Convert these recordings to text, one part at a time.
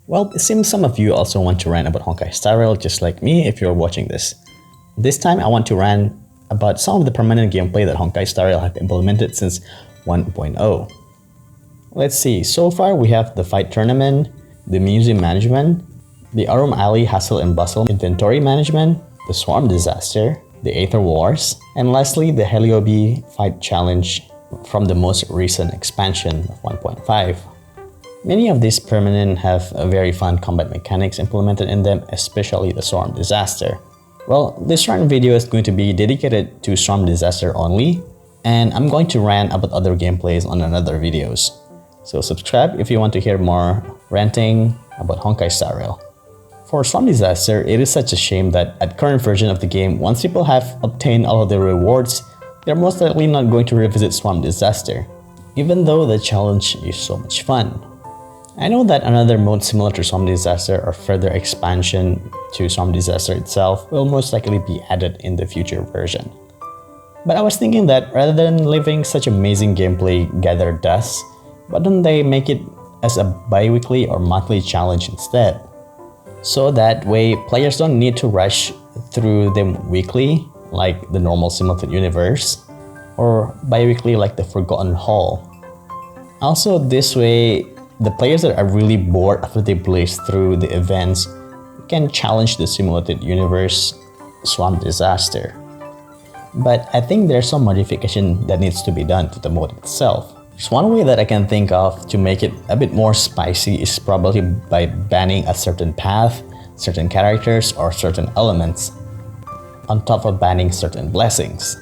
Well, it seems some of you also want to rant about Honkai Star Rail just like me if you're watching this. This time I want to rant about some of the permanent gameplay that Honkai Star Rail have implemented since 1.0. Let's see, so far we have the fight tournament, the museum management, the Arum Alley hustle and bustle inventory management, the swarm disaster, the Aether Wars, and lastly the Heliobi fight challenge from the most recent expansion of 1.5. Many of these permanent have very fun combat mechanics implemented in them, especially the Swarm Disaster. Well, this rant video is going to be dedicated to Swarm Disaster only, and I'm going to rant about other gameplays on another videos. So subscribe if you want to hear more ranting about Honkai Star Rail. For Swarm Disaster, it is such a shame that at current version of the game, once people have obtained all of their rewards, they're most likely not going to revisit Swarm Disaster, even though the challenge is so much fun. I know that another mode similar to Swarm Disaster or further expansion to Swarm Disaster itself will most likely be added in the future version. But I was thinking that rather than leaving such amazing gameplay gather dust, why don't they make it as a bi-weekly or monthly challenge instead? So that way players don't need to rush through them weekly like the normal Simulated Universe, or bi-weekly like the Forgotten Hall. Also, this way the players that are really bored after they blaze through the events can challenge the Simulated Universe Swarm Disaster. But I think there's some modification that needs to be done to the mode itself. There's one way that I can think of to make it a bit more spicy is probably by banning a certain path, certain characters, or certain elements, on top of banning certain blessings.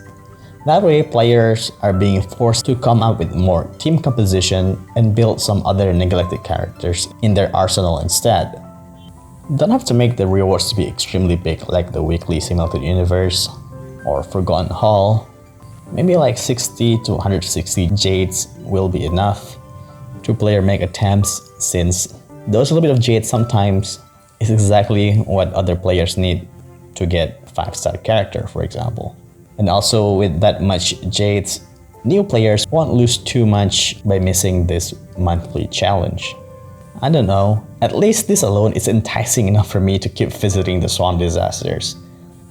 That way, players are being forced to come up with more team composition and build some other neglected characters in their arsenal instead. Don't have to make the rewards to be extremely big like the weekly Simulated Universe or Forgotten Hall. Maybe like 60 to 160 jades will be enough. Two-player make attempts, since those little bit of jade sometimes is exactly what other players need to get 5-star character, for example. And also with that much jades, new players won't lose too much by missing this monthly challenge. I don't know, at least this alone is enticing enough for me to keep visiting the Swarm Disasters,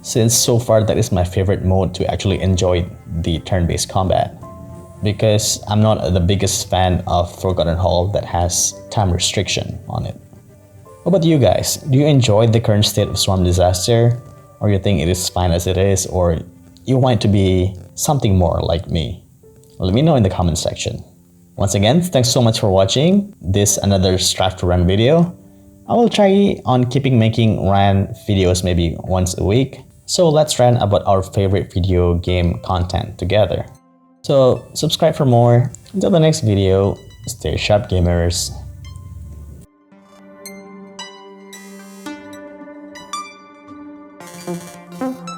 since so far that is my favorite mode to actually enjoy the turn-based combat. Because I'm not the biggest fan of Forgotten Hall that has time restriction on it. What about you guys? Do you enjoy the current state of Swarm Disaster? Or you think it is fine as it is? Or you want it to be something more like me? Let me know in the comment section. Once again, thanks so much for watching this another Strive to Run video. I will try on keeping making rant videos maybe once a week. So let's rant about our favorite video game content together. So subscribe for more. Until the next video, stay sharp gamers. Mm-hmm.